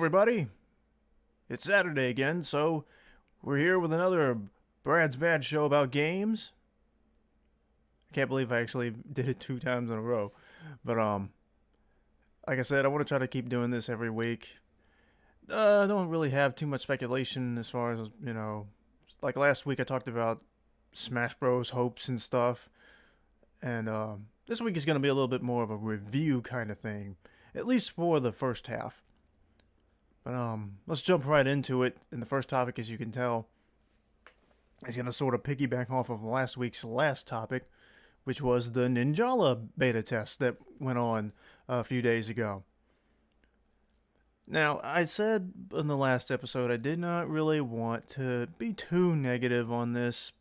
everybody. It's Saturday again, so we're here with another Brad's Bad show about games. I can't believe I actually did it 2 times in a row. But, like I said, I want to try to keep doing this every week. I don't really have too much speculation as far as, like last week I talked about Smash Bros. Hopes and stuff. And, this week is going to be a little bit more of a review kind of thing, at least for the first half. But let's jump right into it. And the first topic, as you can tell, is going to sort of piggyback off of last week's last topic, which was the Ninjala beta test that went on a few days ago. Now, I said in the last episode I did not really want to be too negative on this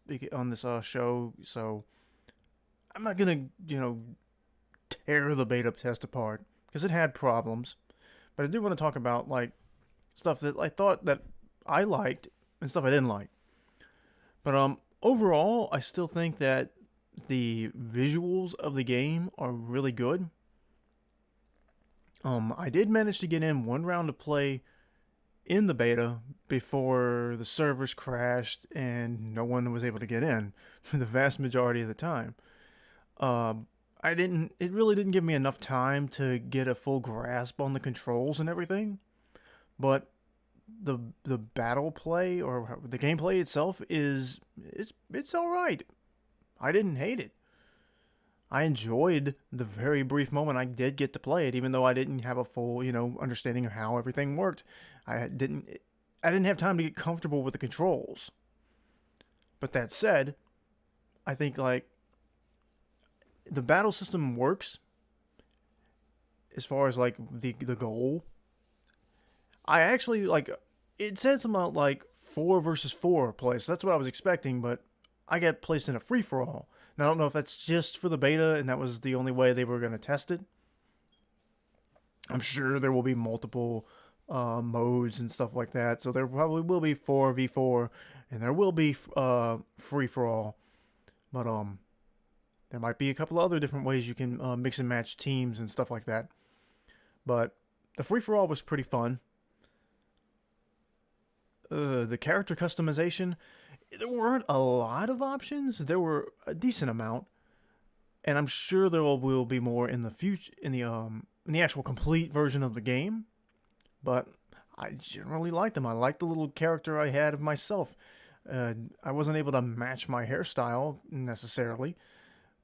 show, so I'm not going to, tear the beta test apart because it had problems. But I do want to talk about like stuff that I thought that I liked and stuff I didn't like. But overall, I still think that the visuals of the game are really good. I did manage to get in one round of play in the beta before the servers crashed and no one was able to get in for the vast majority of the time. It really didn't give me enough time to get a full grasp on the controls and everything. But the battle play or the gameplay itself it's all right. I didn't hate it. I enjoyed the very brief moment I did get to play it, even though I didn't have a full, understanding of how everything worked. I didn't have time to get comfortable with the controls. But that said, I think like the battle system works as far as like the goal. I actually it said something about like 4 versus 4 play, so that's what I was expecting, but I got placed in a free for all. Now I don't know if that's just for the beta and that was the only way they were going to test it. I'm sure there will be multiple modes and stuff like that, so there probably will be 4v4 and there will be free for all. But there might be a couple other different ways you can mix and match teams and stuff like that. But the free for all was pretty fun. The character customization, there weren't a lot of options. There were a decent amount, and I'm sure there will be more in the future in the actual complete version of the game. But I generally liked them. I liked the little character I had of myself. I wasn't able to match my hairstyle necessarily,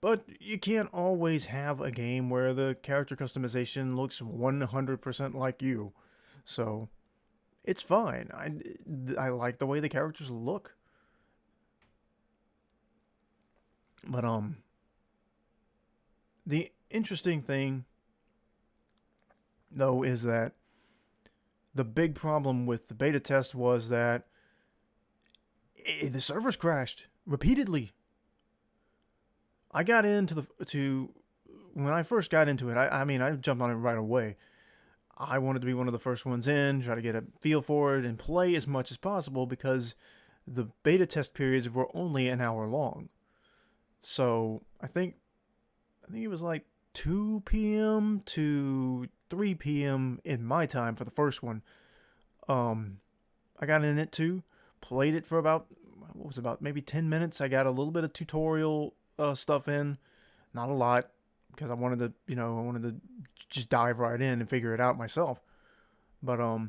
but you can't always have a game where the character customization looks 100% like you. So it's fine. I like the way the characters look. But the interesting thing though is that the big problem with the beta test was that the servers crashed repeatedly. I got into when I first got into it, I jumped on it right away. I wanted to be one of the first ones in, try to get a feel for it, and play as much as possible because the beta test periods were only an hour long. So I think it was like 2 p.m. to 3 p.m. in my time for the first one. I got in it too, played it for about maybe 10 minutes. I got a little bit of tutorial stuff in, not a lot. Because I wanted to just dive right in and figure it out myself. But I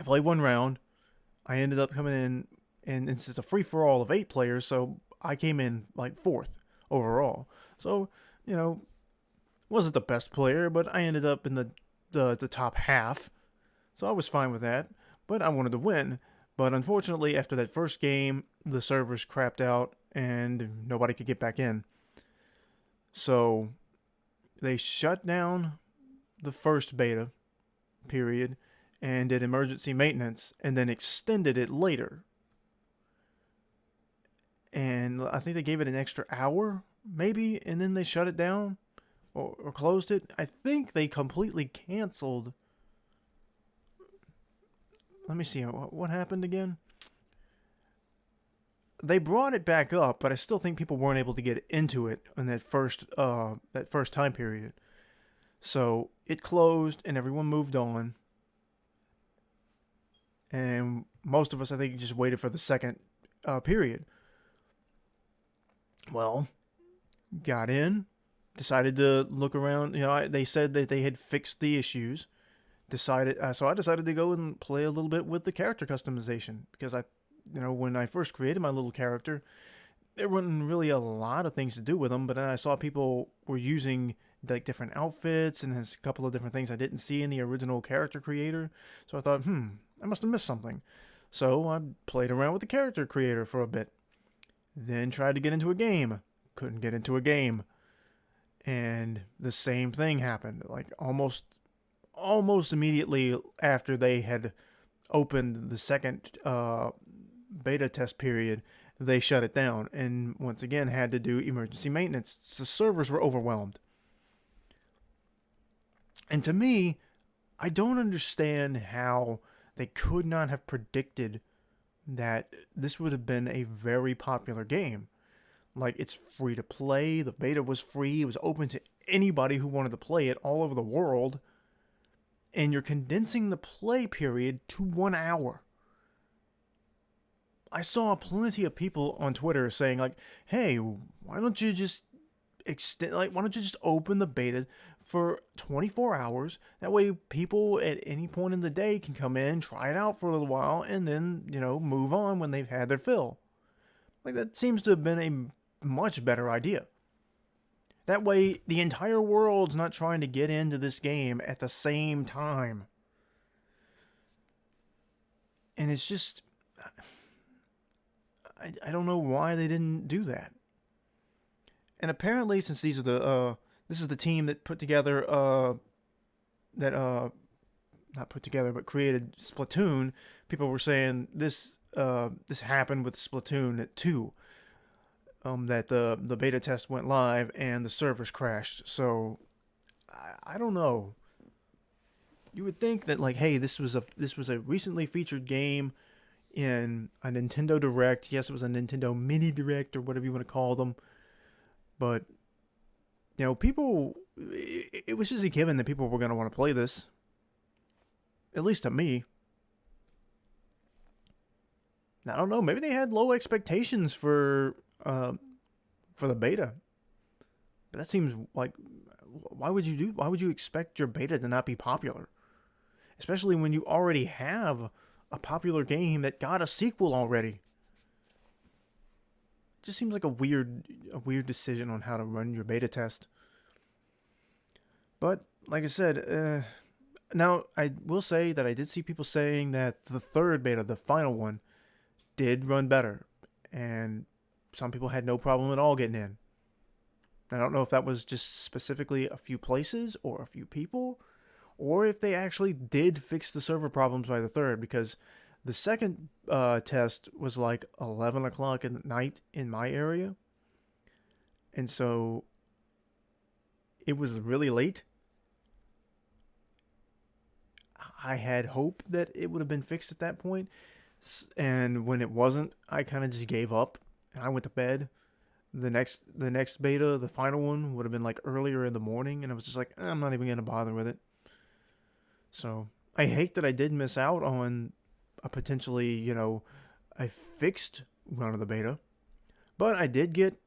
played one round. I ended up coming in, and it's a free for all of 8 players, so I came in like 4th overall. So wasn't the best player, but I ended up in the top half. So I was fine with that. But I wanted to win. But unfortunately, after that first game, the servers crapped out and nobody could get back in. So they shut down the first beta period and did emergency maintenance and then extended it later. And I think they gave it an extra hour, maybe, and then they shut it down or closed it. I think they completely canceled. Let me see, what happened again? They brought it back up, but I still think people weren't able to get into it in that first time period. So it closed and everyone moved on. and most of us, I think, just waited for the second period. Well, got in, decided to look around. They said that they had fixed the issues. So I decided to go and play a little bit with the character customization because when I first created my little character, there wasn't really a lot of things to do with them. But then I saw people were using like different outfits, and there's a couple of different things I didn't see in the original character creator. So I thought, I must have missed something. So I played around with the character creator for a bit. Then tried to get into a game. Couldn't get into a game. And the same thing happened. Like almost immediately after they had opened the second beta test period, they shut it down and once again had to do emergency maintenance. The servers were overwhelmed. And to me, I don't understand how they could not have predicted that this would have been a very popular game. Like, it's free to play, the beta was free, it was open to anybody who wanted to play it all over the world, and you're condensing the play period to 1 hour. I saw plenty of people on Twitter saying, like, hey, why don't you just open the beta for 24 hours? That way people at any point in the day can come in, try it out for a little while, and then, move on when they've had their fill. Like, that seems to have been a much better idea. That way, the entire world's not trying to get into this game at the same time. And it's just, I don't know why they didn't do that. And apparently, since this is the team that put together, not put together, but created Splatoon, people were saying this happened with Splatoon 2. That the beta test went live and the servers crashed. So I don't know. You would think that, like, hey, this was a recently featured game in a Nintendo Direct. Yes, it was a Nintendo Mini Direct or whatever you want to call them. But people, it was just a given that people were going to want to play this. At least to me. I don't know. Maybe they had low expectations for the beta. But that seems like, why would you expect your beta to not be popular? Especially when you already have a popular game that got a sequel already. It just seems like a weird decision on how to run your beta test. But like I said, now I will say that I did see people saying that the third beta, the final one, did run better, and some people had no problem at all getting in. I don't know if that was just specifically a few places or a few people, or if they actually did fix the server problems by the third, because the second test was like 11 o'clock at night in my area, and so it was really late. I had hope that it would have been fixed at that point, and when it wasn't, I kind of just gave up and I went to bed. The next beta, the final one, would have been like earlier in the morning, and I was just like, I'm not even gonna bother with it. So I hate that I did miss out on a potentially, a fixed run of the beta, but I did get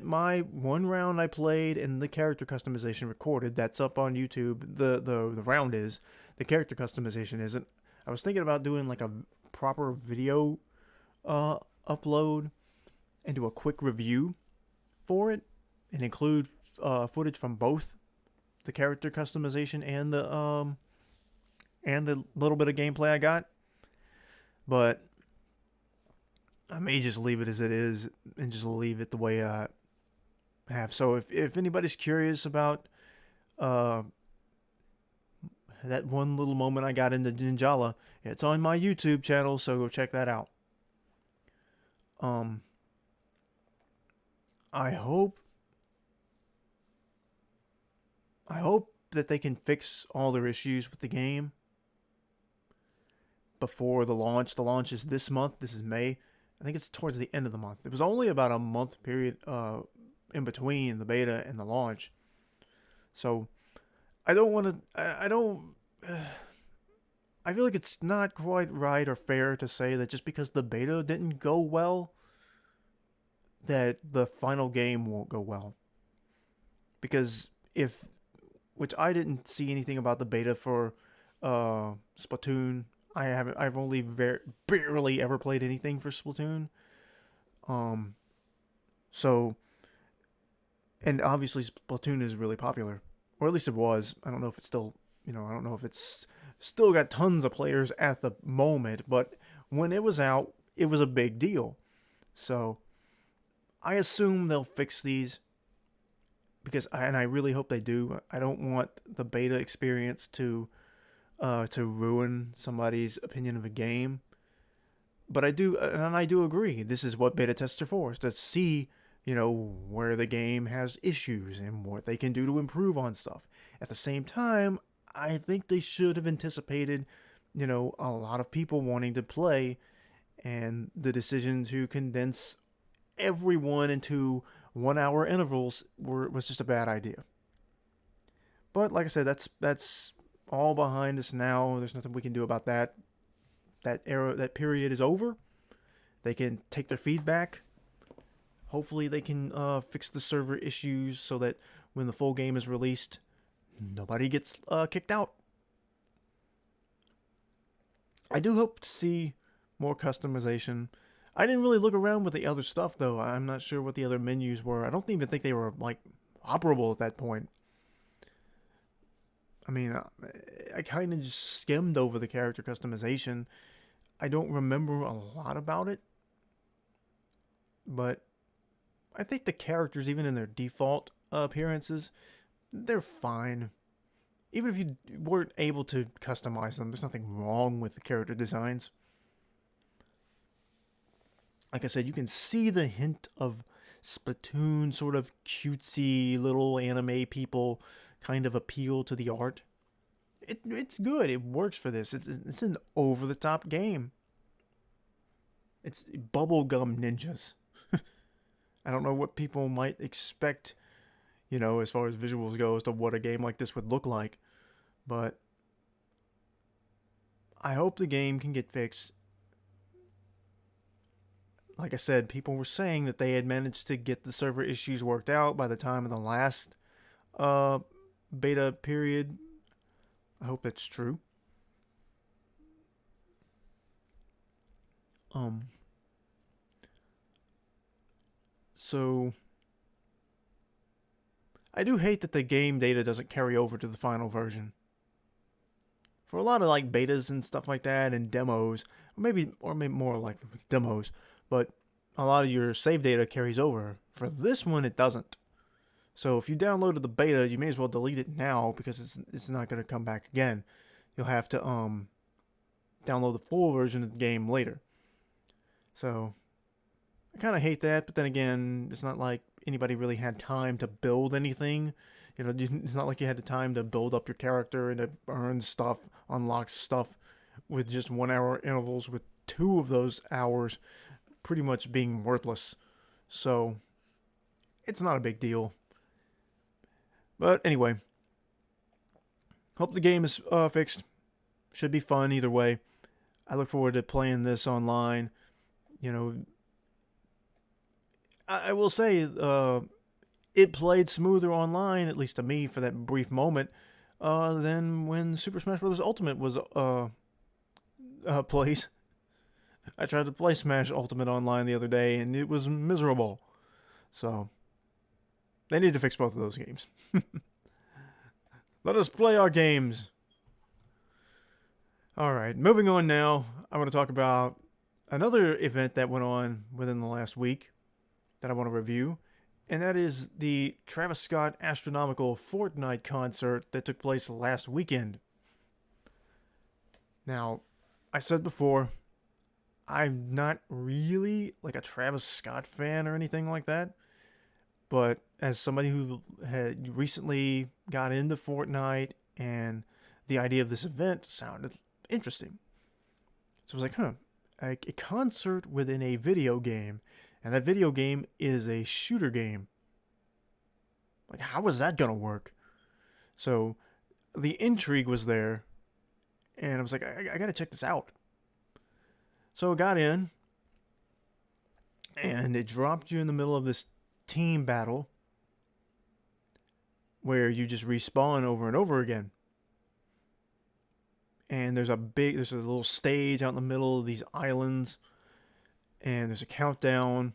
my one round I played and the character customization recorded. That's up on YouTube. The round is, the character customization isn't. I was thinking about doing like a proper video upload and do a quick review for it and include footage from both the character customization and the little bit of gameplay I got. But I may just leave it as it is and just leave it the way I have. So if anybody's curious about that one little moment I got into Ninjala, it's on my YouTube channel, so go check that out. I hope that they can fix all their issues with the game before the launch. The launch is this month. This is May. I think it's towards the end of the month. It was only about a month period in between the beta and the launch. I feel like it's not quite right or fair to say that just because the beta didn't go well, that the final game won't go well. Because if, which I didn't see anything about the beta for Splatoon. I've only barely ever played anything for Splatoon. Um, so, and obviously Splatoon is really popular, or at least it was. I don't know if it's still, I don't know if it's still got tons of players at the moment, but when it was out, it was a big deal. So, I assume they'll fix these and I really hope they do. I don't want the beta experience to ruin somebody's opinion of a game. But I do agree. This is what beta tests are for, is to see, where the game has issues and what they can do to improve on stuff. At the same time, I think they should have anticipated, a lot of people wanting to play, and the decision to condense everyone into 1 hour intervals was just a bad idea. But like I said, that's all behind us now. There's nothing we can do about that. That period is over. They can take their feedback. Hopefully, they can fix the server issues so that when the full game is released, nobody gets kicked out. I do hope to see more customization. I didn't really look around with the other stuff though. I'm not sure what the other menus were. I don't even think they were like operable at that point. I mean, I kind of just skimmed over the character customization. I don't remember a lot about it, but I think the characters, even in their default appearances, they're fine. Even if you weren't able to customize them, there's nothing wrong with the character designs. Like I said, you can see the hint of Splatoon sort of cutesy little anime people kind of appeal to the art. It's good. It works for this. It's an over the top game. It's bubblegum ninjas. I don't know what people might expect, as far as visuals go, as to what a game like this would look like. But I hope the game can get fixed. Like I said, people were saying that they had managed to get the server issues worked out by the time of the last beta period. I hope that's true. So I do hate that the game data doesn't carry over to the final version. For a lot of like betas and stuff like that and demos, or maybe more likely with demos, but a lot of your save data carries over. For this one, it doesn't. So if you downloaded the beta, you may as well delete it now because it's not going to come back again. You'll have to download the full version of the game later. So I kind of hate that, but then again, it's not like anybody really had time to build anything. It's not like you had the time to build up your character and to earn stuff, unlock stuff with just 1 hour intervals, with 2 of those hours pretty much being worthless. So it's not a big deal. But anyway, hope the game is fixed. Should be fun either way. I look forward to playing this online. I will say it played smoother online, at least to me, for that brief moment, than when Super Smash Bros. Ultimate was plays. I tried to play Smash Ultimate online the other day, and it was miserable. So they need to fix both of those games. Let us play our games. Alright, moving on now. I want to talk about another event that went on within the last week that I want to review, and that is the Travis Scott Astronomical Fortnite concert that took place last weekend. Now, I said before, I'm not really like a Travis Scott fan or anything like that, but as somebody who had recently got into Fortnite and the idea of this event sounded interesting. So I was like, a concert within a video game, and that video game is a shooter game. Like, how is that gonna work? So the intrigue was there, And I was like, I got to check this out. So I got in, and it dropped you in the middle of this team battle where you just respawn over and over again. And there's a little stage out in the middle of these islands, and there's a countdown.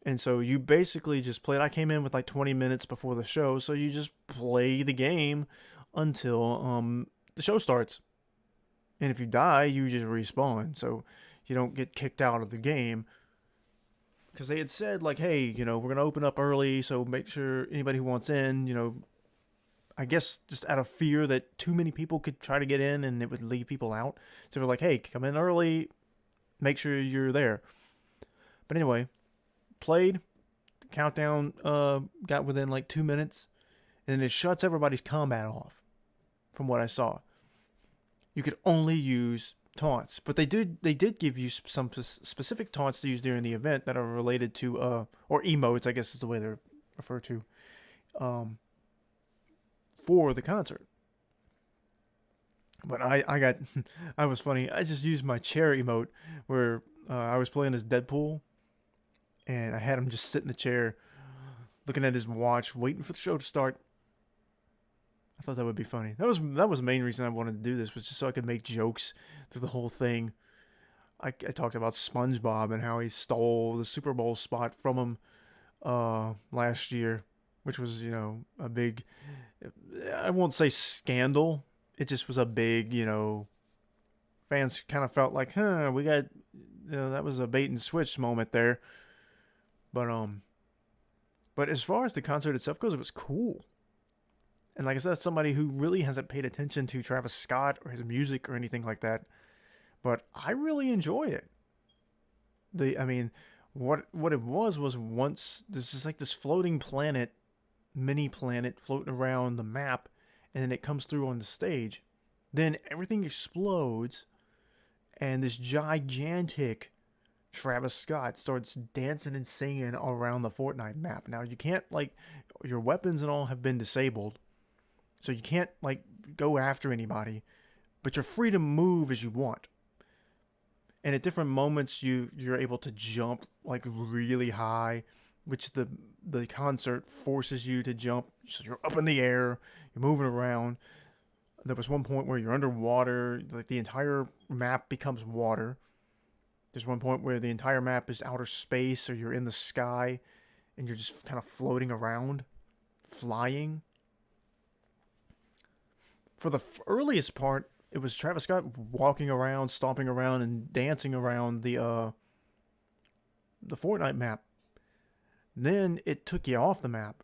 And so you basically just played. I came in with like 20 minutes before the show, so you just play the game until the show starts. And if you die, you just respawn, so you don't get kicked out of the game. Because they had said, like, hey, we're going to open up early, so make sure anybody who wants in, I guess just out of fear that too many people could try to get in and it would leave people out. So they're like, hey, come in early, make sure you're there. But anyway, played, countdown got within like 2 minutes, and it shuts everybody's combat off, from what I saw. You could only use taunts, but they did give you some specific taunts to use during the event that are related to or emotes, I guess is the way they're referred to, for the concert. But I was funny. I just used my chair emote where I was playing as Deadpool, and I had him just sit in the chair, looking at his watch, waiting for the show to start. I thought that would be funny. That was the main reason I wanted to do this, was just so I could make jokes through the whole thing. I talked about SpongeBob and how he stole the Super Bowl spot from him last year, which was, a big, I won't say scandal. It just was a big, fans kind of felt like, we got, that was a bait and switch moment there. But as far as the concert itself goes, it was cool. And like I said, somebody who really hasn't paid attention to Travis Scott or his music or anything like that, but I really enjoyed it. What it was once there's just like this floating planet, mini planet floating around the map, and then it comes through on the stage. Then everything explodes, and this gigantic Travis Scott starts dancing and singing around the Fortnite map. Now you can't, your weapons and all have been disabled, so you can't go after anybody, but you're free to move as you want. And at different moments you're able to jump really high, which the concert forces you to jump. So you're up in the air, you're moving around. There was one point where you're underwater, the entire map becomes water. There's one point where the entire map is outer space, or you're in the sky, and you're just kind of floating around, flying. For the earliest part, it was Travis Scott walking around, stomping around, and dancing around the Fortnite map. Then it took you off the map,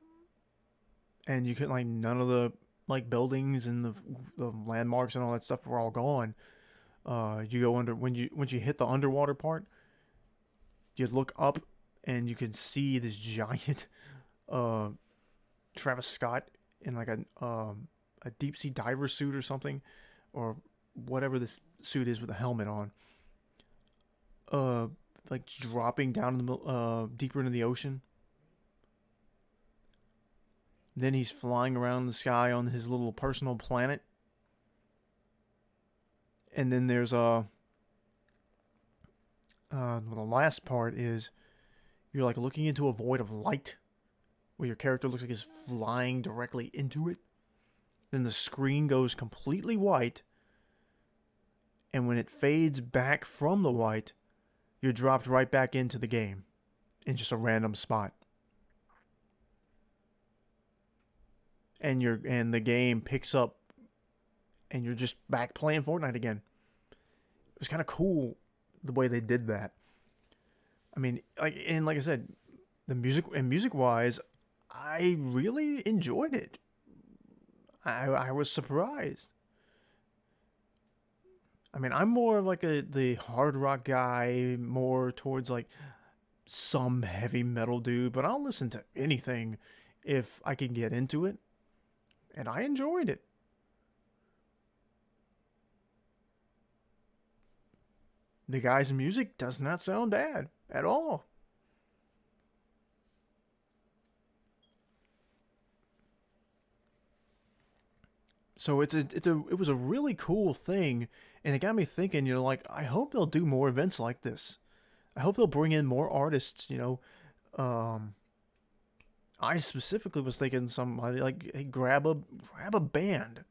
and you couldn't, none of the buildings and the landmarks and all that stuff were all gone. You go under once you hit the underwater part, you look up and you can see this giant Travis Scott in a deep sea diver suit or something, or whatever this suit is with a helmet on, dropping down in the deeper into the ocean. Then he's flying around the sky on his little personal planet. And then there's the last part is you're looking into a void of light where your character looks like he's flying directly into it. Then the screen goes completely white, and when it fades back from the white, you're dropped right back into the game in just a random spot. And the game picks up, and you're just back playing Fortnite again. It was kind of cool the way they did that. I mean, like I said, the music wise, I really enjoyed it. I was surprised. I mean, I'm more of the hard rock guy, more towards some heavy metal dude, but I'll listen to anything if I can get into it. And I enjoyed it. The guy's music does not sound bad at all. So it was a really cool thing, and it got me thinking. Like I hope they'll do more events like this. I hope they'll bring in more artists. Um, I specifically was thinking somebody like, hey, grab a band,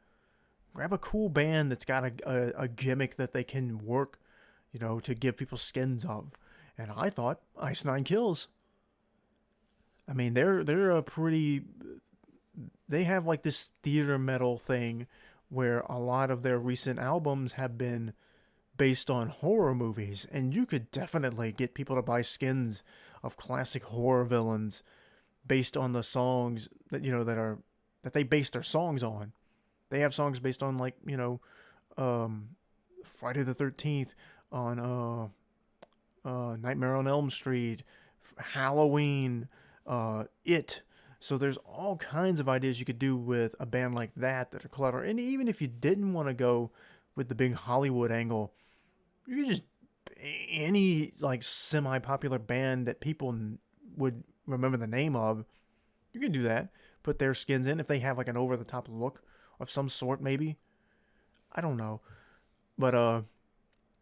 grab a cool band that's got a gimmick that they can work, to give people skins of. And I thought Ice Nine Kills. I mean, they're a pretty. They have like this theater metal thing, where a lot of their recent albums have been based on horror movies, and you could definitely get people to buy skins of classic horror villains based on the songs that they base their songs on. They have songs based on like um, Friday the 13th, on Nightmare on Elm Street, Halloween, It. So there's all kinds of ideas you could do with a band like that are clever. And even if you didn't want to go with the big Hollywood angle, you could just any like semi-popular band that people would remember the name of. You can do that. Put their skins in if they have like an over-the-top look of some sort, maybe. I don't know, but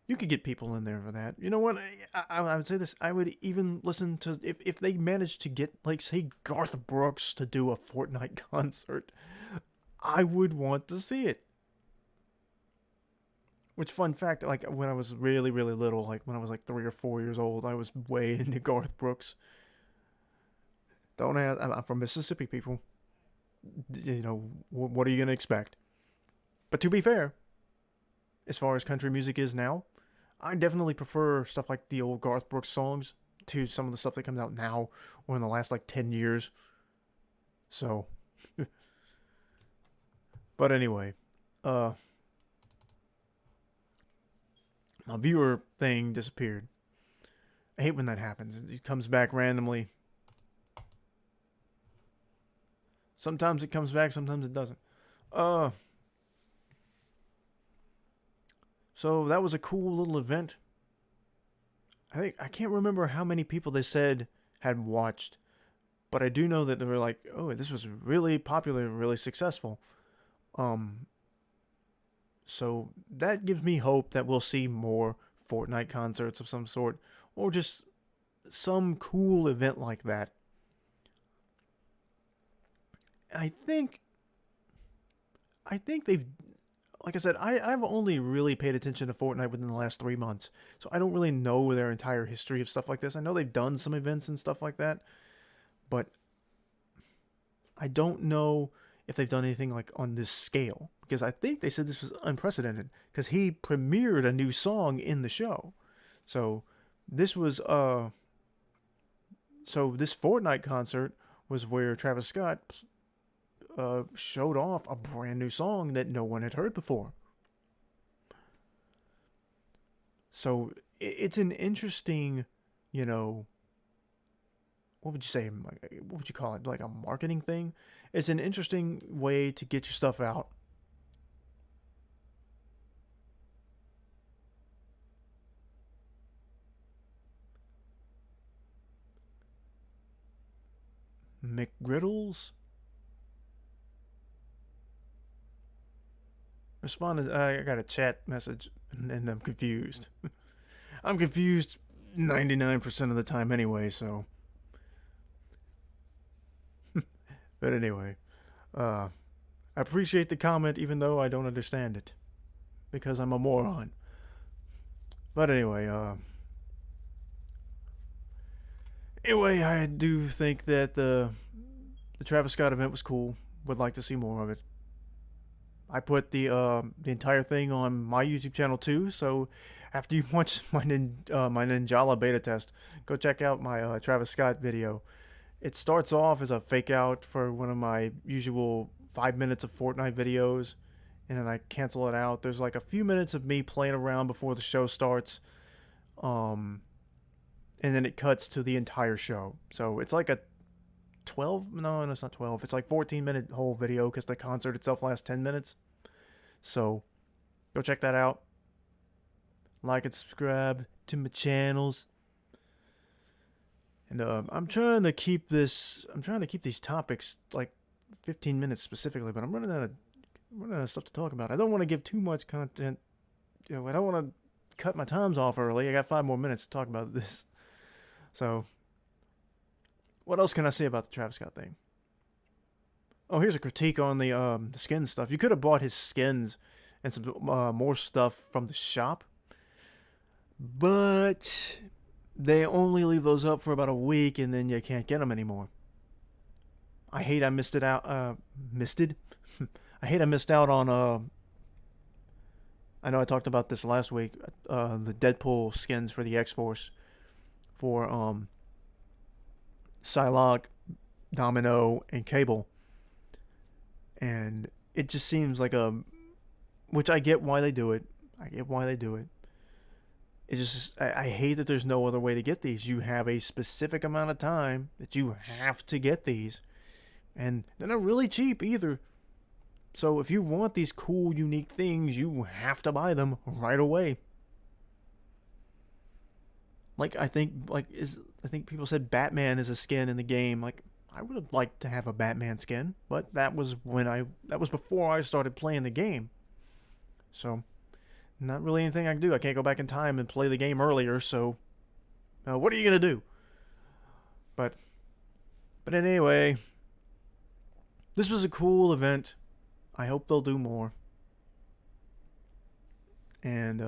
you could get people in there for that. You know what? I would say this. I would even listen to if they managed to get like say Garth Brooks to do a Fortnite concert. I would want to see it. Which fun fact, like when I was really really little, like when I was like 3 or 4 years old, I was way into Garth Brooks. Don't ask. I'm from Mississippi, people. What are you gonna expect? But to be fair, as far as country music is now, I definitely prefer stuff like the old Garth Brooks songs to some of the stuff that comes out now or in the last like 10 years. So, but anyway, uh, my viewer thing disappeared. I hate when that happens. It comes back randomly. Sometimes it comes back, sometimes it doesn't. Uh, so that was a cool little event. I can't remember how many people they said had watched, but I do know that they were like, "Oh, this was really popular, really successful." Um, so that gives me hope that we'll see more Fortnite concerts of some sort, or just some cool event like that. I think they've like I said, I've only really paid attention to Fortnite within the last 3 months. So I don't really know their entire history of stuff like this. I know they've done some events and stuff like that, but I don't know if they've done anything like on this scale. Because I think they said this was unprecedented. Because he premiered a new song in the show. So this was so this Fortnite concert was where Travis Scott showed off a brand new song that no one had heard before. So it's an interesting, you know, what would you say? What would you call it? Like a marketing thing? It's an interesting way to get your stuff out. McGriddles responded. I got a chat message and I'm confused. I'm confused 99% of the time anyway, so. But anyway, uh, I appreciate the comment even though I don't understand it because I'm a moron. But anyway, I do think that the Travis Scott event was cool. Would like to see more of it. I put the entire thing on my YouTube channel too. So after you watch my Ninjala beta test, go check out my Travis Scott video. It starts off as a fake out for one of my usual 5 minutes of Fortnite videos, and then I cancel it out. There's like a few minutes of me playing around before the show starts, um, and then it cuts to the entire show. So it's like a 12, no, it's not 12. It's like 14-minute whole video because the concert itself lasts 10 minutes. So go check that out. Like and subscribe to my channels. And I'm trying to keep these topics like 15 minutes specifically, but I'm running out of run out of stuff to talk about. I don't want to give too much content. I don't want to cut my times off early. I got 5 more minutes to talk about this. So, what else can I say about the Travis Scott thing? Oh, here's a critique on the skin stuff. You could have bought his skins and some more stuff from the shop, but they only leave those up for about a week, and then you can't get them anymore. I hate I missed it out. I hate I missed out on. I know I talked about this last week. The Deadpool skins for the X Force, for Psylocke, Domino, and Cable, and it just seems like which I get why they do it. It just, I hate that there's no other way to get these. You have a specific amount of time that you have to get these, and they're not really cheap either. So if you want these cool, unique things, you have to buy them right away. I think people said Batman is a skin in the game. Like, I would have liked to have a Batman skin, but that was before I started playing the game. So, not really anything I can do. I can't go back in time and play the game earlier. So, what are you gonna do? But anyway, this was a cool event. I hope they'll do more. And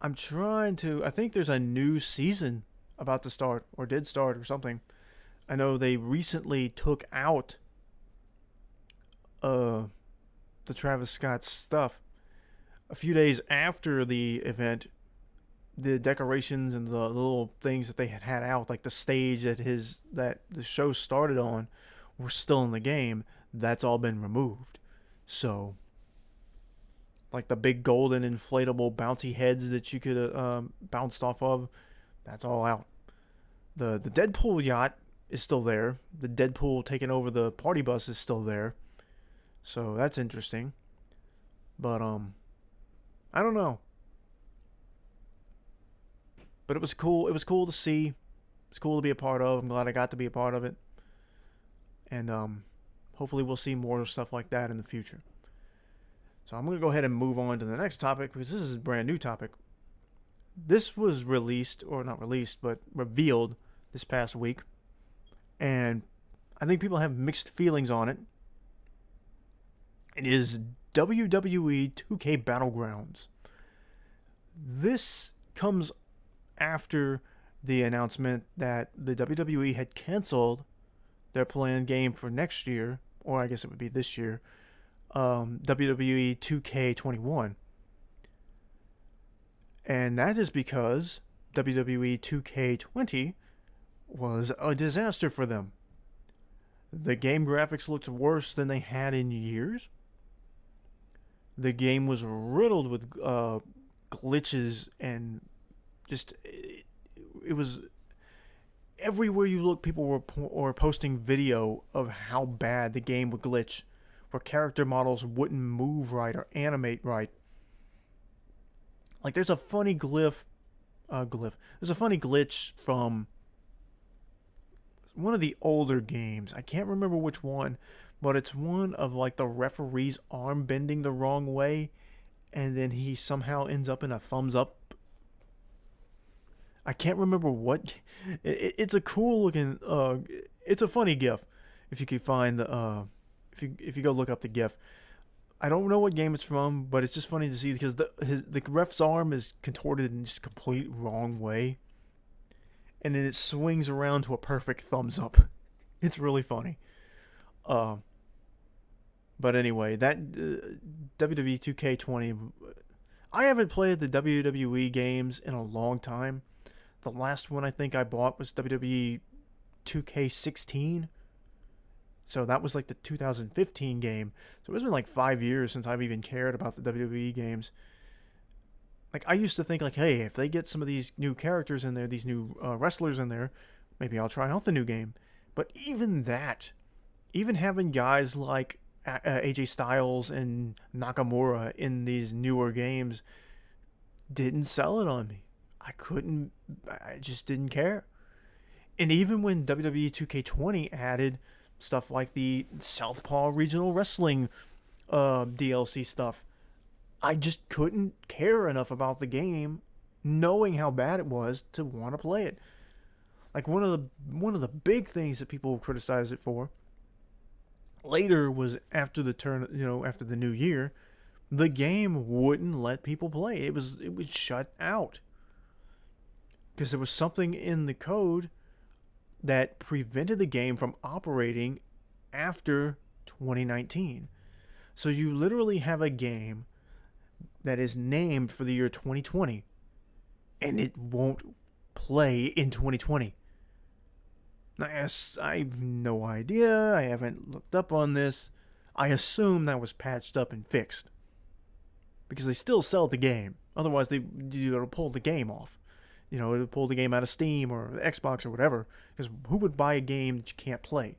I'm trying to. I think there's a new season about to start, or did start, or something. I know they recently took out the Travis Scott stuff. A few days after the event, the decorations and the little things that they had out, like the stage that the show started on, were still in the game. That's all been removed. So, like the big golden inflatable bouncy heads that you could bounced off of, that's all out. The Deadpool yacht is still there. The Deadpool taking over the party bus is still there. So that's interesting. But I don't know. But it was cool. It was cool to see. It's cool to be a part of. I'm glad I got to be a part of it. And hopefully we'll see more stuff like that in the future. So I'm going to go ahead and move on to the next topic, because this is a brand new topic. This was released, or not released, but revealed this past week. And I think people have mixed feelings on it. It is WWE 2K Battlegrounds. This comes after the announcement that the WWE had canceled their planned game for next year, or I guess it would be this year, WWE 2K21. And that is because WWE 2K20 was a disaster for them. The game graphics looked worse than they had in years. The game was riddled with glitches, and just it was everywhere you look. People were posting video of how bad the game would glitch, where character models wouldn't move right or animate right. Like, there's a funny There's a funny glitch from one of the older games. I can't remember which one, but it's one of like the referee's arm bending the wrong way, and then he somehow ends up in a thumbs up. I can't remember what. It's a cool looking. It's a funny GIF. If you can find the. If you go look up the GIF. I don't know what game it's from, but it's just funny to see, because the ref's arm is contorted in just complete wrong way, and then it swings around to a perfect thumbs up. It's really funny. But anyway, that WWE 2K20. I haven't played the WWE games in a long time. The last one I think I bought was WWE 2K16. So that was like the 2015 game. So it's been like 5 years since I've even cared about the WWE games. Like, I used to think, like, hey, if they get some of these new characters in there, these new wrestlers in there, maybe I'll try out the new game. But even that, even having guys like AJ Styles and Nakamura in these newer games didn't sell it on me. I just didn't care. And even when WWE 2K20 added stuff like the Southpaw Regional Wrestling DLC stuff, I just couldn't care enough about the game, knowing how bad it was, to want to play it. Like one of the big things that people criticized it for later was after the after the new year, the game wouldn't let people play. It was shut out because there was something in the code that prevented the game from operating after 2019. So you literally have a game that is named for the year 2020 and it won't play in 2020. I have no idea. I haven't looked up on this. I assume that was patched up and fixed because they still sell the game. Otherwise, it'll pull the game off. It'll pull the game out of Steam or the Xbox or whatever. Because who would buy a game that you can't play?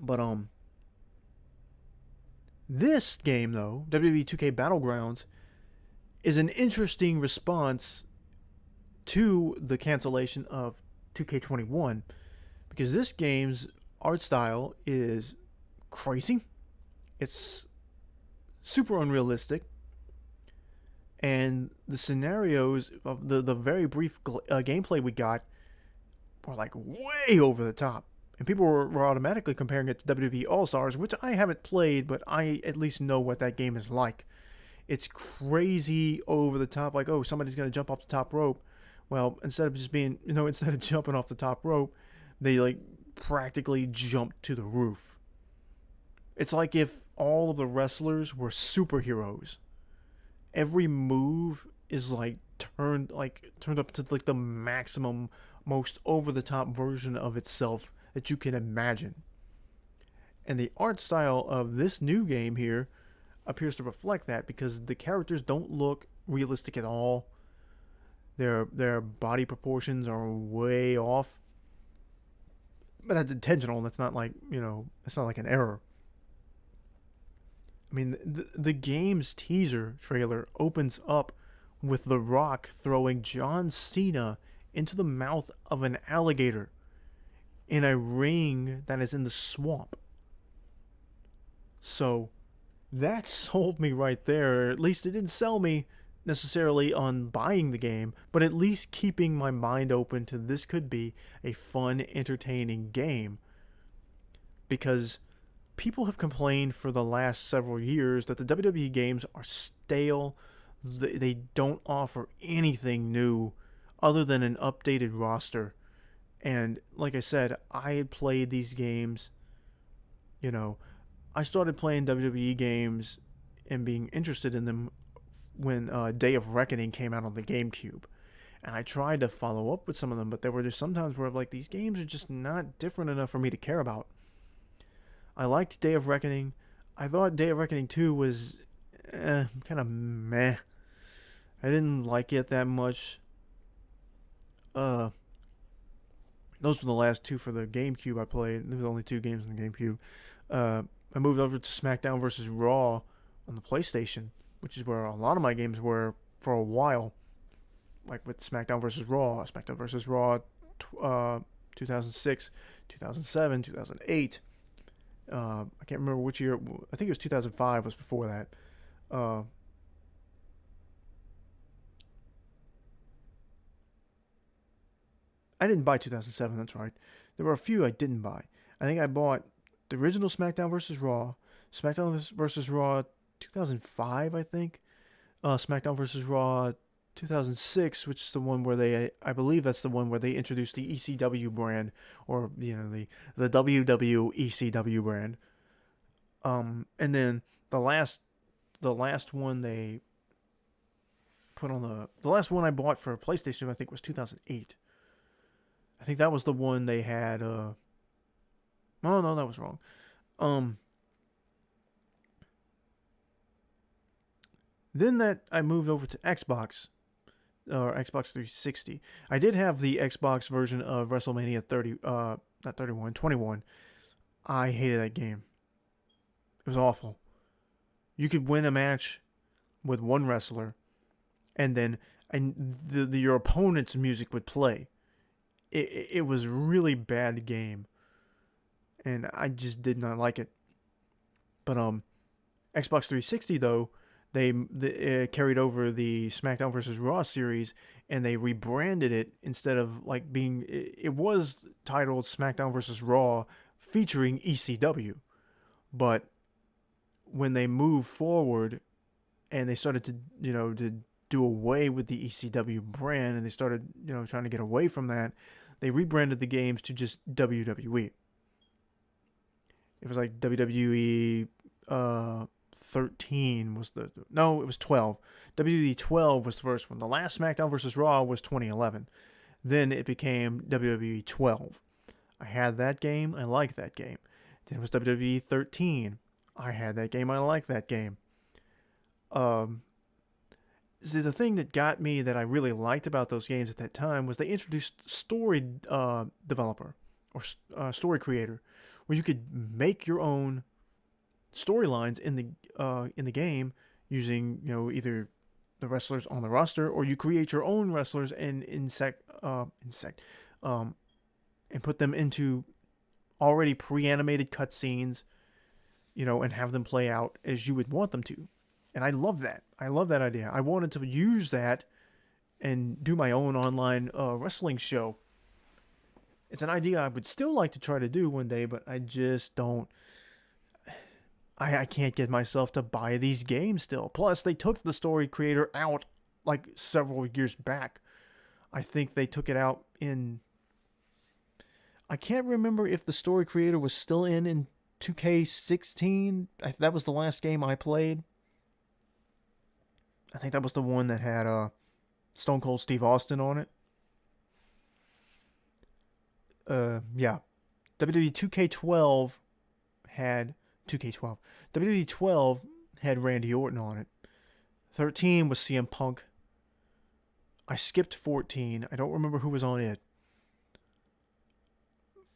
But this game though, WWE 2K Battlegrounds, is an interesting response to the cancellation of 2K21 because this game's art style is crazy. It's super unrealistic, and the scenarios of the very brief gameplay we got were like way over the top. And people were automatically comparing it to WWE All Stars, which I haven't played, but I at least know what that game is like. It's crazy over the top, like, oh, somebody's going to jump off the top rope. Well, instead of jumping off the top rope, they like practically jump to the roof. It's like if all of the wrestlers were superheroes. Every move is like turned up to like the maximum, most over the top version of itself that you can imagine. And the art style of this new game here appears to reflect that because the characters don't look realistic at all. Their body proportions are way off. But that's intentional. That's not like, that's not like an error. I mean, the game's teaser trailer opens up with The Rock throwing John Cena into the mouth of an alligator in a ring that is in the swamp. So that sold me right there. At least it didn't sell me necessarily on buying the game, but at least keeping my mind open to this could be a fun, entertaining game. Because people have complained for the last several years that the WWE games are stale. They don't offer anything new other than an updated roster. And like I said, I had played these games, I started playing WWE games and being interested in them when Day of Reckoning came out on the GameCube. And I tried to follow up with some of them, but there were just sometimes where like these games are just not different enough for me to care about. I liked Day of Reckoning. I thought Day of Reckoning 2 was kind of meh. I didn't like it that much. Those were the last two for the GameCube I played. There was only 2 games on the GameCube. I moved over to SmackDown vs. Raw on the PlayStation, which is where a lot of my games were for a while. Like with SmackDown vs. Raw, 2006, 2007, 2008. I can't remember which year. I think it was 2005 was before that. I didn't buy 2007, that's right. There were a few I didn't buy. I think I bought the original SmackDown vs. Raw, SmackDown vs. Raw 2005, I think. SmackDown vs. Raw 2006, which is the one where I believe that's the one where they introduced the ECW brand, or the WWECW brand. And then the last one they put on the last one I bought for PlayStation, I think, was 2008. I think that was the one they had. Oh no, that was wrong. Then that I moved over to Xbox, or Xbox 360. I did have the Xbox version of WrestleMania 21. I hated that game. It was awful. You could win a match with one wrestler, and then your opponent's music would play. it was a really bad game, and I just did not like it. But Xbox 360 though, they carried over the SmackDown vs. Raw series, and they rebranded it. Instead of like being, it was titled SmackDown vs. Raw featuring ECW, but when they moved forward and they started to to do away with the ECW brand, and they started trying to get away from that, they rebranded the games to just WWE. It was like WWE 13 was the, no, it was 12. WWE 12 was the first one. The last SmackDown vs. Raw was 2011. Then it became WWE 12. I had that game. I liked that game. Then it was WWE 13. I had that game. I liked that game. See, the thing that got me that I really liked about those games at that time was they introduced story developer or story creator, where you could make your own storylines in the game using either the wrestlers on the roster, or you create your own wrestlers and and put them into already pre-animated cutscenes, and have them play out as you would want them to. And I love that. I love that idea. I wanted to use that and do my own online wrestling show. It's an idea I would still like to try to do one day, but I just don't. I can't get myself to buy these games still. Plus, they took the story creator out like several years back. I think they took it out in. I can't remember if the story creator was still in 2K16. That was the last game I played. I think that was the one that had Stone Cold Steve Austin on it. Yeah. WWE 2K12 had 2K12. WWE 12 had Randy Orton on it. 13 was CM Punk. I skipped 14. I don't remember who was on it.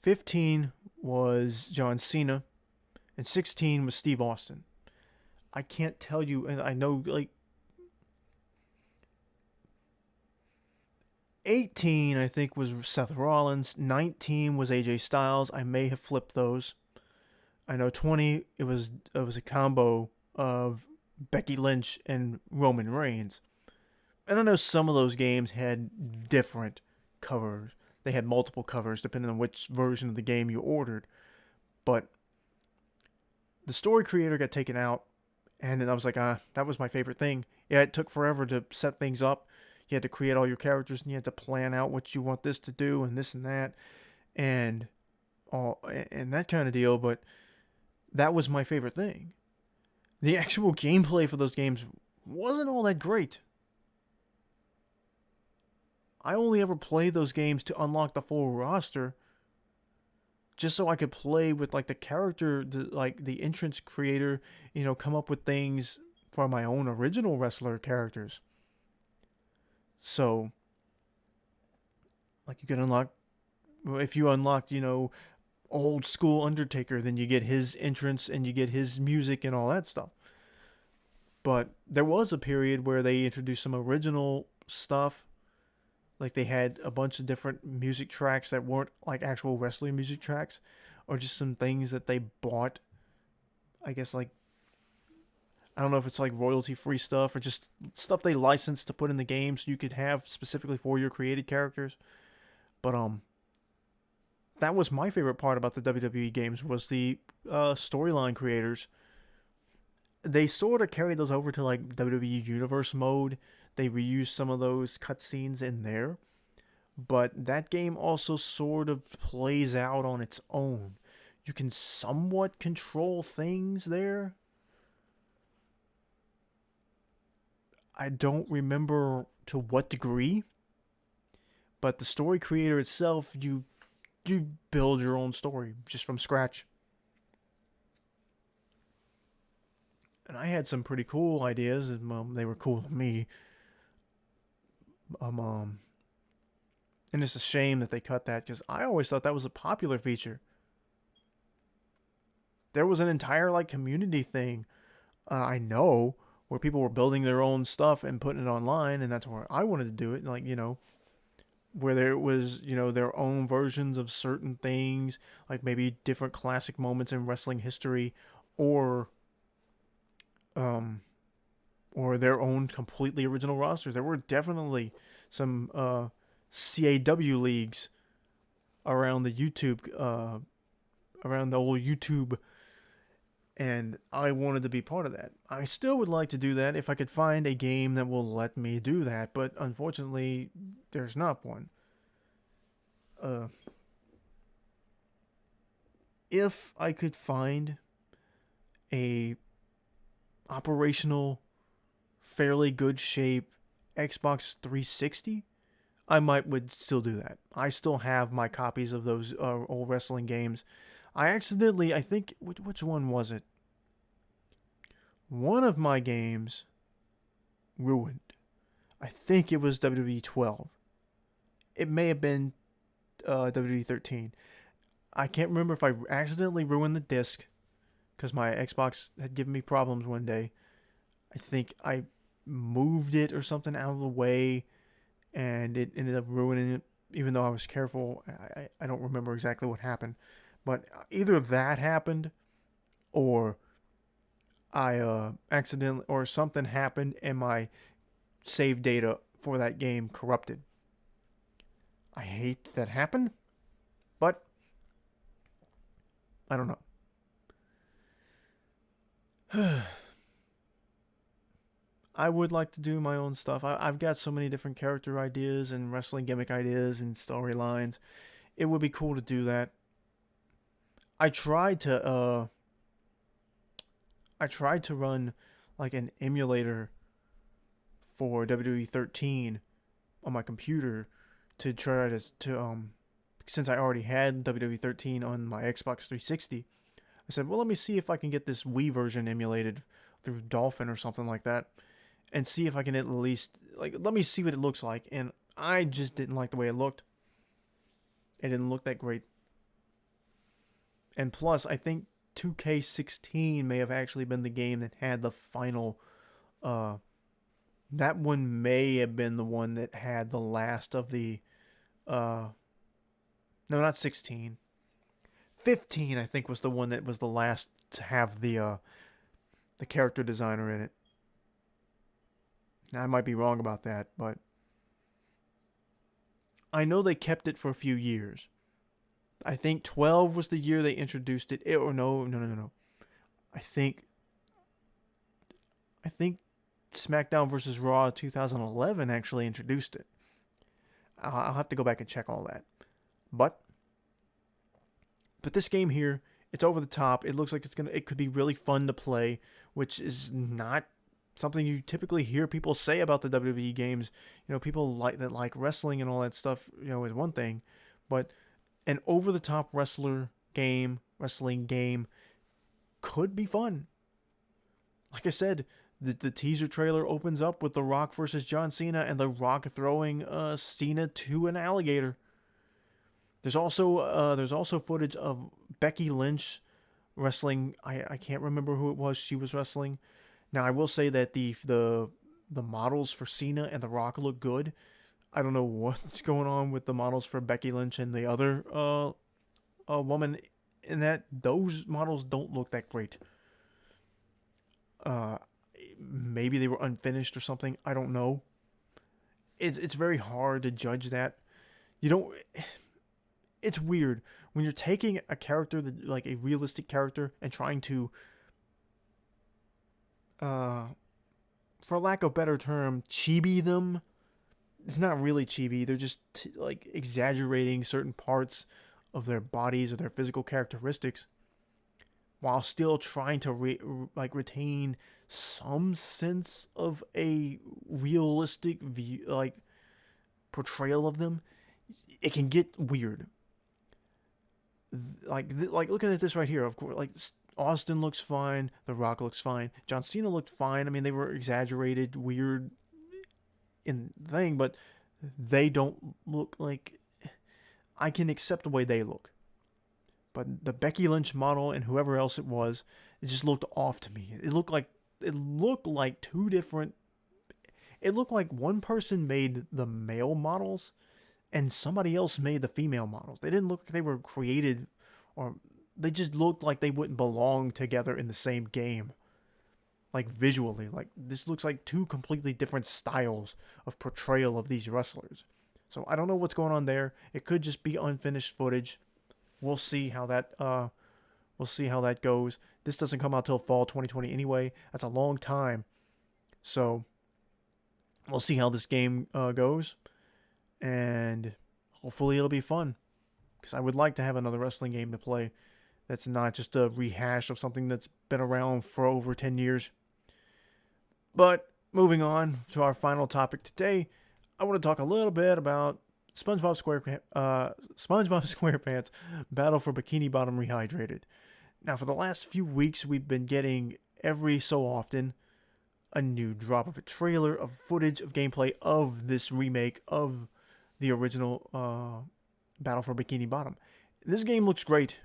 15 was John Cena. And 16 was Steve Austin. I can't tell you, and I know, like, 18, I think, was Seth Rollins. 19 was AJ Styles. I may have flipped those. I know 20, it was a combo of Becky Lynch and Roman Reigns. And I know some of those games had different covers. They had multiple covers depending on which version of the game you ordered. But the story creator got taken out, and then I was like, that was my favorite thing. Yeah, it took forever to set things up. You had to create all your characters, and you had to plan out what you want this to do, and this and that, and that kind of deal. But that was my favorite thing. The actual gameplay for those games wasn't all that great. I only ever played those games to unlock the full roster, just so I could play with like the character, the entrance creator, come up with things for my own original wrestler characters. So, like, you can unlock, if you unlocked, old school Undertaker, then you get his entrance and you get his music and all that stuff. But there was a period where they introduced some original stuff. Like, they had a bunch of different music tracks that weren't like actual wrestling music tracks, or just some things that they bought. I guess, like, I don't know if it's like royalty-free stuff or just stuff they licensed to put in the game so you could have specifically for your created characters. But that was my favorite part about the WWE games, was the storyline creators. They sort of carried those over to like WWE Universe mode. They reused some of those cutscenes in there. But that game also sort of plays out on its own. You can somewhat control things there. I don't remember to what degree, but the story creator itself, you build your own story just from scratch. And I had some pretty cool ideas, and they were cool to me. And it's a shame that they cut that, because I always thought that was a popular feature. There was an entire like community thing, I know, where people were building their own stuff and putting it online, and that's where I wanted to do it. Like, where there was, their own versions of certain things, like maybe different classic moments in wrestling history, or um, or their own completely original rosters. There were definitely some CAW leagues around the around the old YouTube, and I wanted to be part of that. I still would like to do that if I could find a game that will let me do that, but unfortunately, there's not one. Uh, if I could find a operational, fairly good shape Xbox 360, I might would still do that. I still have my copies of those old wrestling games. I think, which one was it? One of my games ruined. I think it was WWE 12. It may have been WWE 13. I can't remember if I accidentally ruined the disc because my Xbox had given me problems one day. I think I moved it or something out of the way, and it ended up ruining it. Even though I was careful, I don't remember exactly what happened. But either that happened, or I accidentally, or something happened, and my save data for that game corrupted. I hate that happened, but I don't know. I would like to do my own stuff. I've got so many different character ideas and wrestling gimmick ideas and storylines. It would be cool to do that. I tried to run like an emulator for WWE 13 on my computer to try to since I already had WWE 13 on my Xbox 360. I said, well, let me see if I can get this Wii version emulated through Dolphin or something like that, and see if I can at least let me see what it looks like. And I just didn't like the way it looked. It didn't look that great. And plus, I think 2K16 may have actually been the game that had the final. That one may have been the one that had the last of the. No, not 16. 15, I think, was the one that was the last to have the character designer in it. Now, I might be wrong about that, but I know they kept it for a few years. I think 12 was the year they introduced it. Or no. I think SmackDown versus Raw 2011 actually introduced it. I'll have to go back and check all that. But this game here, it's over the top. It looks like it could be really fun to play, which is not something you typically hear people say about the WWE games. People like wrestling and all that stuff, is one thing, but an over the top wrestling game could be fun. Like I said, the teaser trailer opens up with The Rock versus John Cena, and The Rock throwing Cena to an alligator. There's also footage of Becky Lynch wrestling. I can't remember who it was she was wrestling. Now, I will say that the models for Cena and The Rock look good. I don't know what's going on with the models for Becky Lynch and the other woman in that. Those models don't look that great. Maybe they were unfinished or something. I don't know. It's very hard to judge that. You don't. It's weird when you're taking a character like a realistic character and trying to, for lack of a better term, chibi them. It's not really chibi. They're just exaggerating certain parts of their bodies or their physical characteristics, while still trying to retain some sense of a realistic view, portrayal of them. It can get weird. Looking at this right here, of course, Austin looks fine, The Rock looks fine, John Cena looked fine. I mean, they were exaggerated, weird in the thing, but they don't look like I can accept the way they look. But the Becky Lynch model and whoever else it was, it just looked off to me. It looked like two different. It looked like one person made the male models and somebody else made the female models. They didn't look like they were created, or they just looked like they wouldn't belong together in the same game. Like visually, like this looks like two completely different styles of portrayal of these wrestlers. So I don't know what's going on there. It could just be unfinished footage. We'll see how that goes. This doesn't come out till fall 2020 anyway. That's a long time. So we'll see how this game goes, and hopefully it'll be fun. Because I would like to have another wrestling game to play that's not just a rehash of something that's been around for over 10 years. But moving on to our final topic today, I want to talk a little bit about SpongeBob SquarePants Battle for Bikini Bottom Rehydrated. Now, for the last few weeks, we've been getting every so often a new drop of a trailer of footage of gameplay of this remake of the original Battle for Bikini Bottom. This game looks great.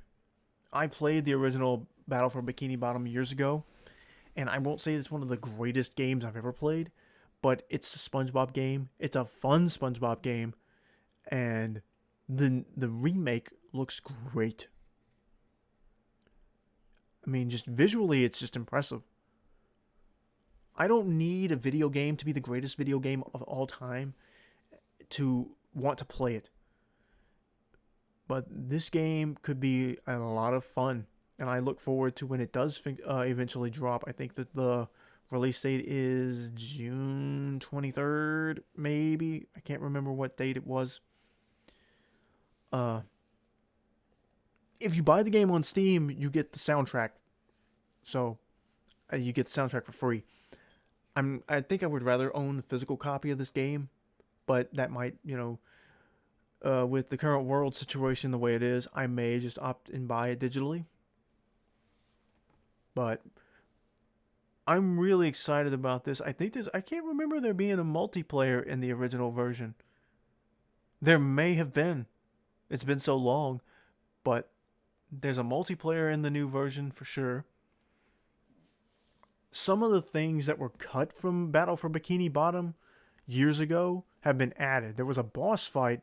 I played the original Battle for Bikini Bottom years ago, and I won't say it's one of the greatest games I've ever played, but it's a SpongeBob game. It's a fun SpongeBob game, and the remake looks great. I mean, just visually, it's just impressive. I don't need a video game to be the greatest video game of all time to want to play it. But this game could be a lot of fun, and I look forward to when it does eventually drop. I think that the release date is June 23rd, maybe. I can't remember what date it was. If you buy the game on Steam, you get the soundtrack. So, you get the soundtrack for free. I think I would rather own the physical copy of this game, but that might, with the current world situation the way it is, I may just opt and buy it digitally. But I'm really excited about this. I can't remember there being a multiplayer in the original version. There may have been. It's been so long, but there's a multiplayer in the new version for sure. Some of the things that were cut from Battle for Bikini Bottom years ago have been added. There was a boss fight.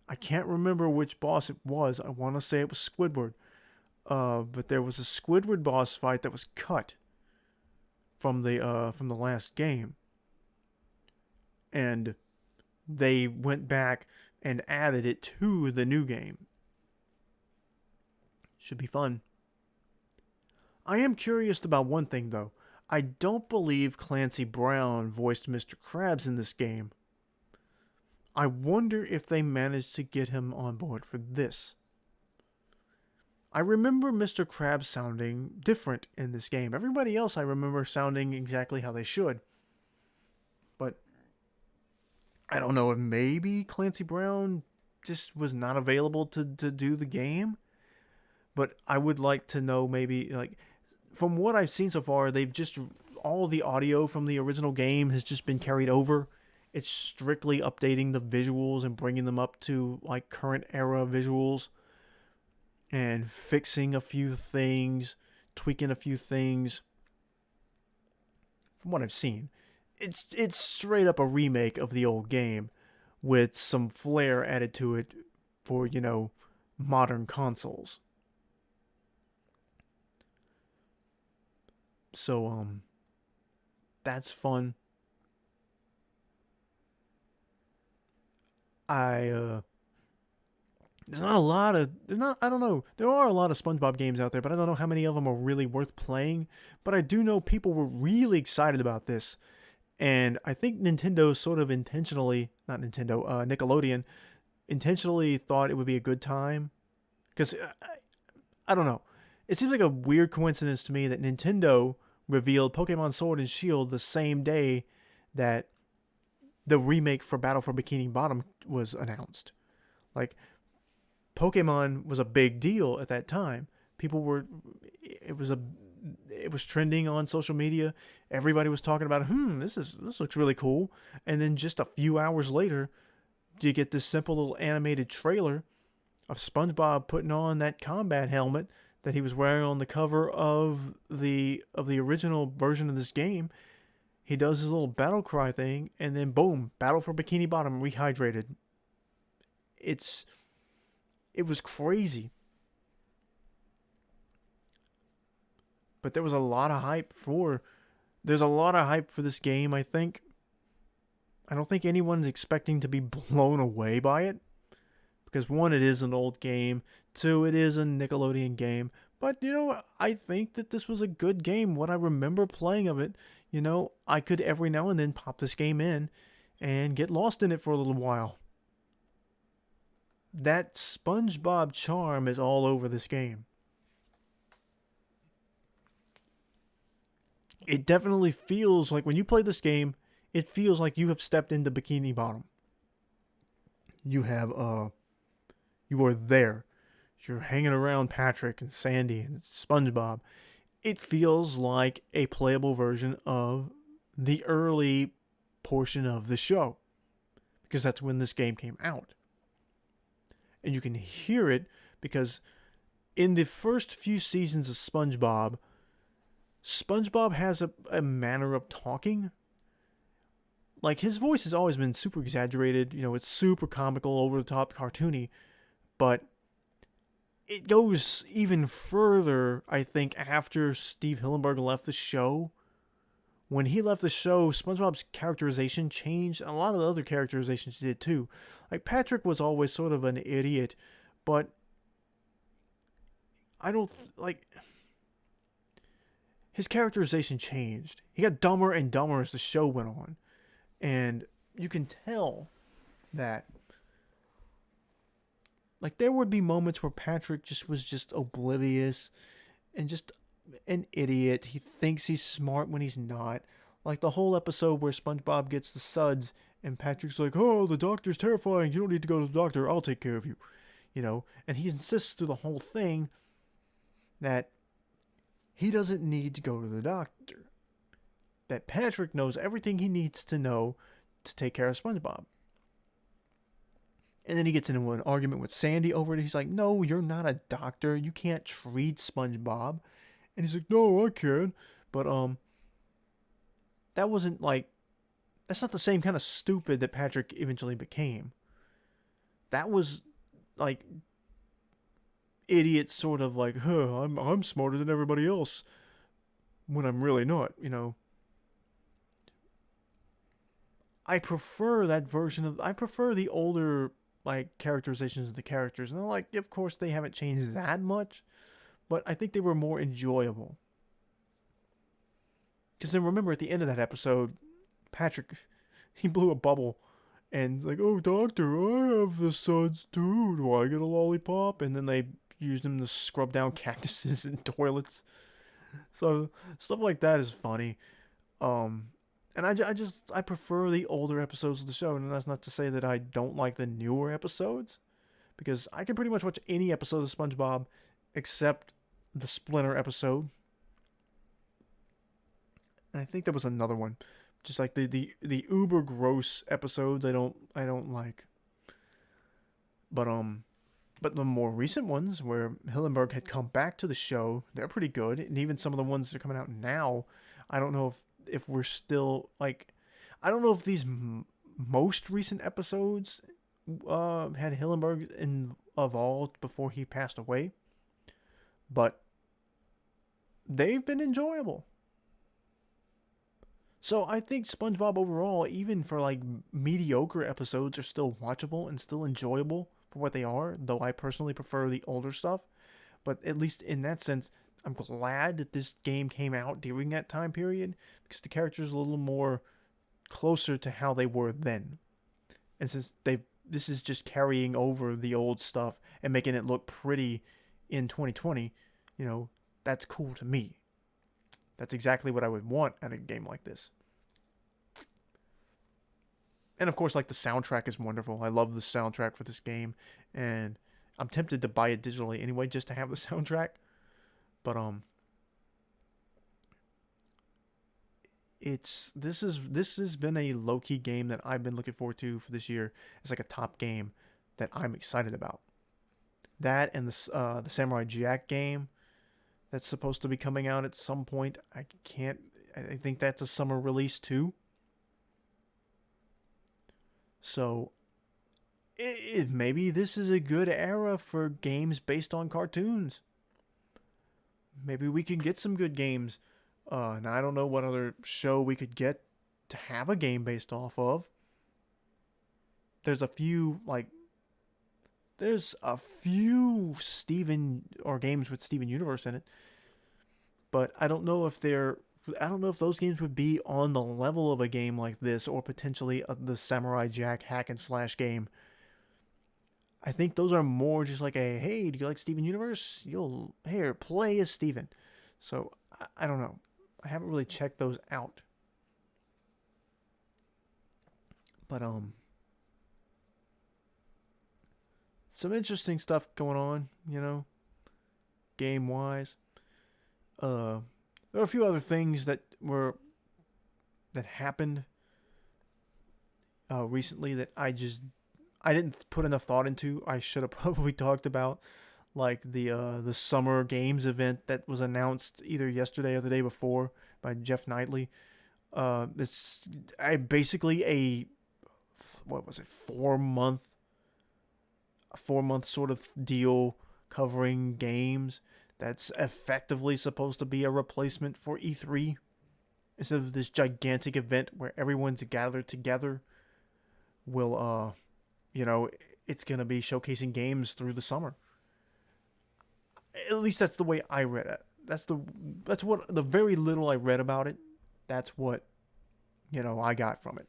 I can't remember which boss it was. I want to say it was Squidward. But there was a Squidward boss fight that was cut from the last game. And they went back and added it to the new game. Should be fun. I am curious about one thing though. I don't believe Clancy Brown voiced Mr. Krabs in this game. I wonder if they managed to get him on board for this. I remember Mr. Krabs sounding different in this game. Everybody else I remember sounding exactly how they should. But I don't know if maybe Clancy Brown just was not available to do the game. But I would like to know maybe, like, from what I've seen so far, they've just, all the audio from the original game has just been carried over. It's strictly updating the visuals and bringing them up to, like, current era visuals. And fixing a few things, tweaking a few things. From what I've seen, it's straight up a remake of the old game with some flair added to it for, modern consoles. So, that's fun. There's not a lot of, I don't know, there are a lot of SpongeBob games out there, but I don't know how many of them are really worth playing. But I do know people were really excited about this. And I think Nintendo sort of intentionally, not Nintendo, Nickelodeon, intentionally thought it would be a good time. Because, I don't know. It seems like a weird coincidence to me that Nintendo revealed Pokemon Sword and Shield the same day that the remake for Battle for Bikini Bottom was announced. Like, Pokemon was a big deal at that time. It was trending on social media. Everybody was talking about, this looks really cool. And then just a few hours later, you get this simple little animated trailer of SpongeBob putting on that combat helmet that he was wearing on the cover of the original version of this game. He does his little battle cry thing, and then boom, Battle for Bikini Bottom Rehydrated. it was crazy. But there was a lot of hype for there's a lot of hype for this game, I think. I don't think anyone's expecting to be blown away by it. Because one, it is an old game. Two, it is a Nickelodeon game. But, I think that this was a good game. What I remember playing of it, I could every now and then pop this game in and get lost in it for a little while. That SpongeBob charm is all over this game. It definitely feels like when you play this game, it feels like you have stepped into Bikini Bottom. You have you are there. You're hanging around Patrick and Sandy and SpongeBob. It feels like a playable version of the early portion of the show, because that's when this game came out. And you can hear it because in the first few seasons of SpongeBob has a manner of talking. Like, his voice has always been super exaggerated. It's super comical, over the top, cartoony. But it goes even further, I think, after Steve Hillenburg left the show. When he left the show, SpongeBob's characterization changed. A lot of the other characterizations did too. Like, Patrick was always sort of an idiot, but I don't his characterization changed. He got dumber and dumber as the show went on. And you can tell that, like, there would be moments where Patrick was just oblivious and just an idiot. He thinks he's smart when he's not. Like the whole episode where SpongeBob gets the suds and Patrick's like, "Oh, the doctor's terrifying. You don't need to go to the doctor. I'll take care of you." And he insists through the whole thing that he doesn't need to go to the doctor. That Patrick knows everything he needs to know to take care of SpongeBob. And then he gets into an argument with Sandy over it. He's like, "No, you're not a doctor. You can't treat SpongeBob." And he's like, "No, I can." But that wasn't that's not the same kind of stupid that Patrick eventually became. That was like idiot sort of like, I'm smarter than everybody else when I'm really not, I prefer that version I prefer the older characterizations of the characters. And of course they haven't changed that much, but I think they were more enjoyable. Because then remember at the end of that episode, Patrick, he blew a bubble and like, "Oh, doctor, I have the suds too. Do I get a lollipop?" And then they used him to scrub down cactuses and toilets. So stuff like that is funny. And I prefer the older episodes of the show, and that's not to say that I don't like the newer episodes, because I can pretty much watch any episode of SpongeBob except the Splinter episode. And I think there was another one, just like the uber gross episodes I don't like. But the more recent ones where Hillenburg had come back to the show, they're pretty good, and even some of the ones that are coming out now, I don't know if we're still I don't know if these most recent episodes had Hillenburg evolved before he passed away, but they've been enjoyable. So I think SpongeBob overall, even for mediocre episodes, are still watchable and still enjoyable for what they are, though I personally prefer the older stuff. But at least in that sense, I'm glad that this game came out during that time period, because the characters are a little more closer to how they were then. And since this is just carrying over the old stuff and making it look pretty in 2020, that's cool to me. That's exactly what I would want at a game like this. And of course, the soundtrack is wonderful. I love the soundtrack for this game, and I'm tempted to buy it digitally anyway just to have the soundtrack. But this has been a low-key game that I've been looking forward to for this year. It's like a top game that I'm excited about. That and the Samurai Jack game that's supposed to be coming out at some point. I think that's a summer release too. So maybe this is a good era for games based on cartoons. Maybe we can get some good games. And I don't know what other show we could get to have a game based off of. There's a few Steven or games with Steven Universe in it, but I don't know if those games would be on the level of a game like this, or potentially the Samurai Jack hack and slash game. I think those are more just like a, hey, do you like Steven Universe? You'll here play as Steven. So I don't know. I haven't really checked those out. But some interesting stuff going on, game wise. There are a few other things that happened recently that I didn't put enough thought into. I should have probably talked about, like the summer games event that was announced either yesterday or the day before by Jeff Knightley. It's basically a, what was it, 4 month sort of deal covering games that's effectively supposed to be a replacement for E3. Instead of this gigantic event where everyone's gathered together, will it's gonna be showcasing games through the summer. At least that's the way I read it. That's what the very little I read about it. That's what I got from it.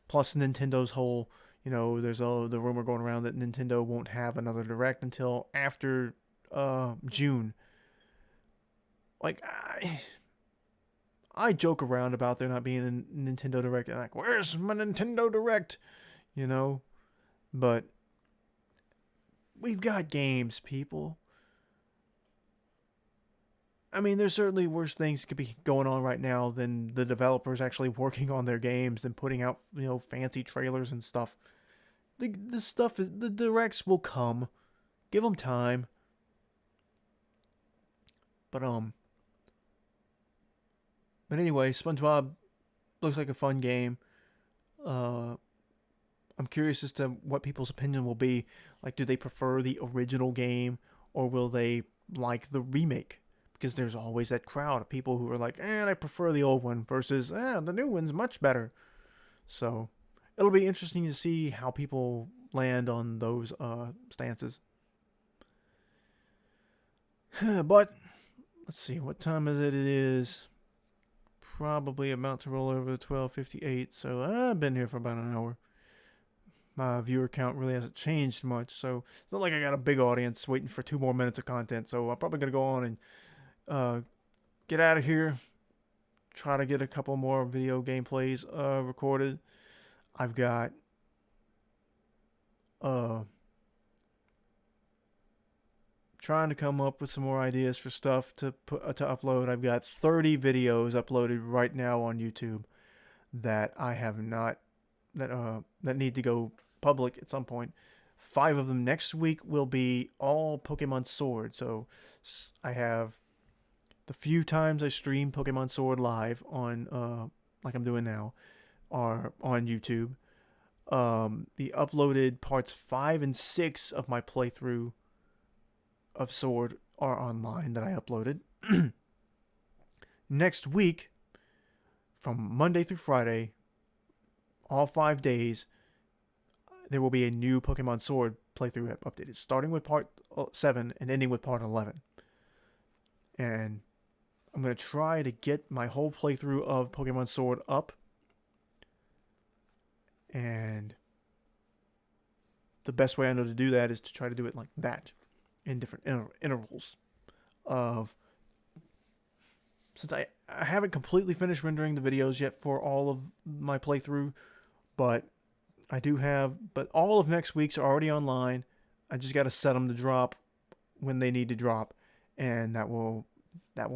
Plus Nintendo's whole, there's the rumor going around that Nintendo won't have another Direct until after June. Like I joke around about there not being a Nintendo Direct. Like, where's my Nintendo Direct? But we've got games, people. I mean, there's certainly worse things could be going on right now than the developers actually working on their games than putting out, fancy trailers and stuff. The directs will come. Give them time. But anyway, SpongeBob looks like a fun game. I'm curious as to what people's opinion will be. Like, do they prefer the original game, or will they like the remake? Because there's always that crowd of people who are like, I prefer the old one, versus, the new one's much better. So it'll be interesting to see how people land on those stances. But let's see, what time is it? It is probably about to roll over to 12:58. So I've been here for about an hour. My viewer count really hasn't changed much, so it's not like I got a big audience waiting for 2 more minutes of content. So I'm probably gonna go on and get out of here. Try to get a couple more video gameplays recorded. I've got trying to come up with some more ideas for stuff to upload. I've got 30 videos uploaded right now on YouTube that I have not that need to go public at some point. 5 of them next week will be all Pokemon Sword. So I have the few times I stream Pokemon Sword live on like I'm doing now are on YouTube. The uploaded parts 5 and 6 of my playthrough of Sword are online that I uploaded. Next week, from Monday through Friday, all 5 days, there will be a new Pokemon Sword playthrough updated, starting with part 7 and ending with part 11. And I'm going to try to get my whole playthrough of Pokemon Sword up. And the best way I know to do that is to try to do it like that, in different intervals of, since I haven't completely finished rendering the videos yet for all of my playthrough, but I do have, but all of next week's are already online. I just got to set them to drop when they need to drop, and that will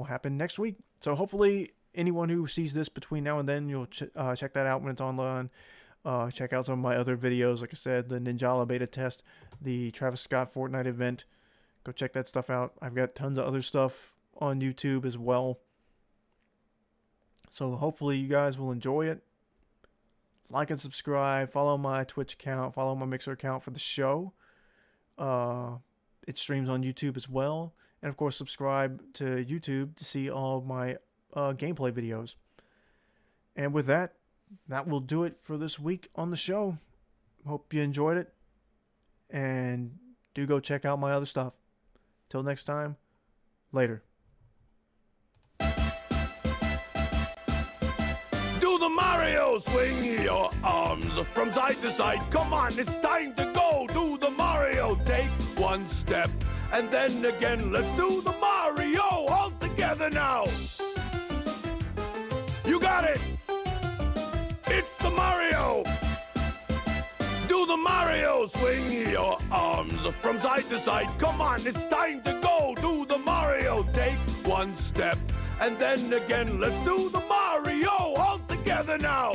happen next week. So hopefully anyone who sees this between now and then, you'll check that out when it's online. Check out some of my other videos, like I said, the Ninjala beta test, the Travis Scott Fortnite event. Go check that stuff out. I've got tons of other stuff on YouTube as well. So hopefully you guys will enjoy it. like and subscribe. Follow my Twitch account. Follow my Mixer account for the show. It streams on YouTube as well. And of course, subscribe to YouTube to see all my gameplay videos. And with that, that will do it for this week on the show. Hope you enjoyed it. And do go check out my other stuff. Till next time, later. Do the Mario, swing your arms from side to side. Come on, it's time to go. Do the Mario, take one step. And then again, let's do the Mario all together now. You got it. It's the Mario. Do the Mario, swing your arms from side to side. Come on, it's time to go. Do the Mario, take one step. And then again, let's do the Mario all together now.